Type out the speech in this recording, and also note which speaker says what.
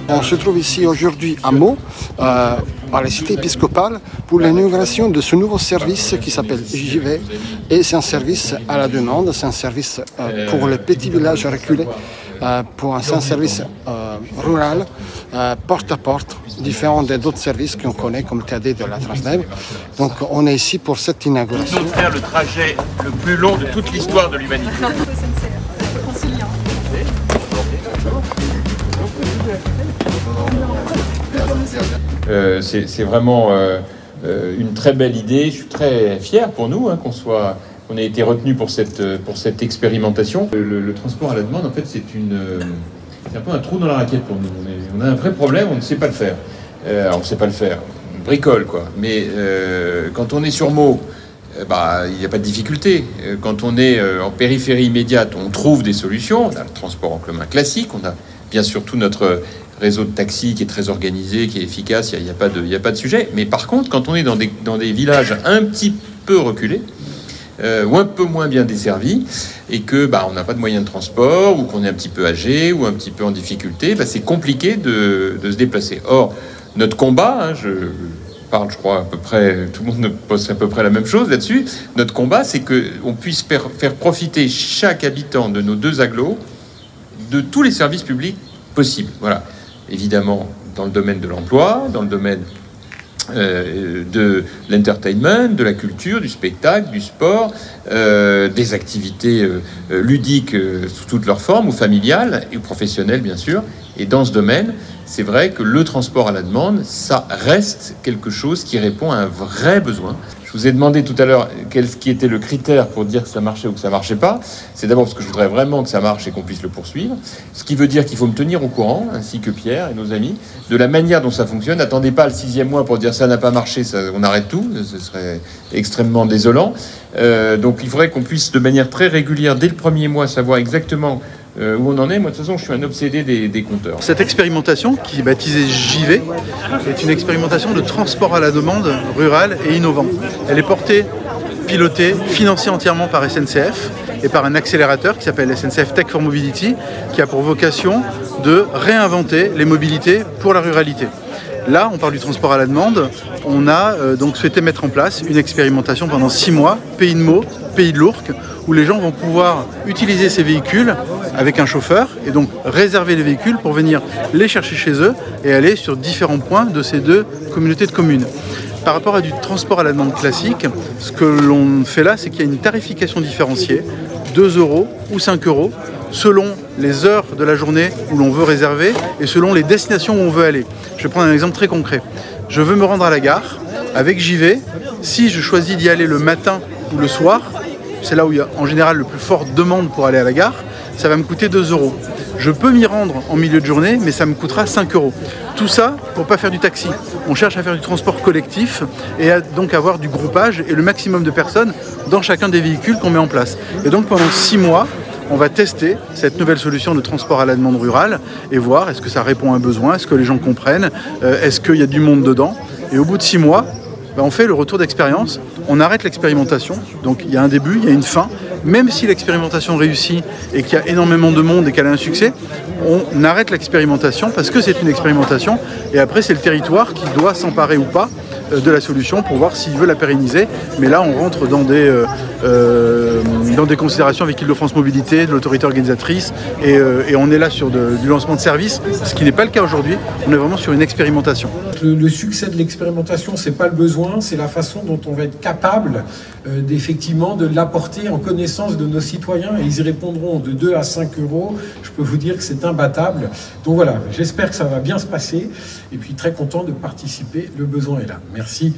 Speaker 1: On se trouve ici aujourd'hui à Meaux, à la cité épiscopale, pour l'inauguration de ce nouveau service qui s'appelle JV. Et c'est un service à la demande, c'est un service pour les petits villages reculés, c'est un service rural, porte à porte, différent d'autres services qu'on connaît comme TAD de la Transdev. Donc on est ici pour cette inauguration.
Speaker 2: Nous faire le trajet le plus long de toute l'histoire de l'humanité. C'est vraiment une très belle idée. Je suis très fier pour nous qu'on ait été retenu pour cette expérimentation. Le transport à la demande, en fait, c'est un peu un trou dans la raquette pour nous. On a un vrai problème, on ne sait pas le faire. On ne sait pas le faire, on bricole quoi. Mais quand on est sur Meaux, il n'y a pas de difficulté. Quand on est en périphérie immédiate, on trouve des solutions. On a le transport en commun classique, on a bien sûr tout notre réseau de taxis qui est très organisé, qui est efficace, il n'y a pas de sujet. Mais par contre, quand on est dans des villages un petit peu reculés, ou un peu moins bien desservis, et que on n'a pas de moyens de transport, ou qu'on est un petit peu âgé, ou un petit peu en difficulté, c'est compliqué de se déplacer. Or, notre combat, je parle, je crois, à peu près, tout le monde pense à peu près la même chose là-dessus, notre combat, c'est qu'on puisse faire profiter chaque habitant de nos deux agglos de tous les services publics possibles. Voilà. Évidemment, dans le domaine de l'emploi, dans le domaine de l'entertainment, de la culture, du spectacle, du sport, des activités ludiques sous toutes leurs formes, ou familiales, et professionnelles, bien sûr. Et dans ce domaine, c'est vrai que le transport à la demande, ça reste quelque chose qui répond à un vrai besoin. Je vous ai demandé tout à l'heure quel qui était le critère pour dire que ça marchait ou que ça marchait pas. C'est d'abord parce que je voudrais vraiment que ça marche et qu'on puisse le poursuivre. Ce qui veut dire qu'il faut me tenir au courant, ainsi que Pierre et nos amis, de la manière dont ça fonctionne. N'attendez pas le 6e mois pour dire ça n'a pas marché, on arrête tout. Ce serait extrêmement désolant. Donc il faudrait qu'on puisse de manière très régulière, dès le 1er mois, savoir exactement où on en est. Moi, de toute façon, je suis un obsédé des compteurs.
Speaker 3: Cette expérimentation, qui est baptisée JV, est une expérimentation de transport à la demande rural et innovant. Elle est portée, pilotée, financée entièrement par SNCF et par un accélérateur qui s'appelle SNCF Tech for Mobility, qui a pour vocation de réinventer les mobilités pour la ruralité. Là, on parle du transport à la demande. On a donc souhaité mettre en place une expérimentation pendant 6 mois, pays de Meaux, pays de l'Ourcq, où les gens vont pouvoir utiliser ces véhicules avec un chauffeur et donc réserver les véhicules pour venir les chercher chez eux et aller sur différents points de ces deux communautés de communes. Par rapport à du transport à la demande classique, ce que l'on fait là, c'est qu'il y a une tarification différenciée, 2 € ou 5 € selon les heures de la journée où l'on veut réserver et selon les destinations où on veut aller. Je vais prendre un exemple très concret. Je veux me rendre à la gare avec JV. Si je choisis d'y aller le matin ou le soir, c'est là où il y a en général le plus forte demande pour aller à la gare, ça va me coûter 2 €. Je peux m'y rendre en milieu de journée, mais ça me coûtera 5 €. Tout ça pour pas faire du taxi. On cherche à faire du transport collectif et à donc avoir du groupage et le maximum de personnes dans chacun des véhicules qu'on met en place. Et donc pendant 6 mois, on va tester cette nouvelle solution de transport à la demande rurale et voir est-ce que ça répond à un besoin, est-ce que les gens comprennent, est-ce qu'il y a du monde dedans. Et au bout de 6 mois, on fait le retour d'expérience, on arrête l'expérimentation, donc il y a un début, il y a une fin. Même si l'expérimentation réussit et qu'il y a énormément de monde et qu'elle a un succès, on arrête l'expérimentation parce que c'est une expérimentation et après c'est le territoire qui doit s'emparer ou pas de la solution pour voir s'il veut la pérenniser. Mais là on rentre dans des considérations avec Île-de-France Mobilité, de l'autorité organisatrice et on est là sur du lancement de services, ce qui n'est pas le cas aujourd'hui. On est vraiment sur une expérimentation.
Speaker 4: Le succès de l'expérimentation, c'est pas le besoin, c'est la façon dont on va être capable d'effectivement de l'apporter en connaissance de nos citoyens et ils y répondront de 2 à 5 €. Je peux vous dire que c'est imbattable. Donc voilà, j'espère que ça va bien se passer et puis très content de participer. Le besoin est là. Merci.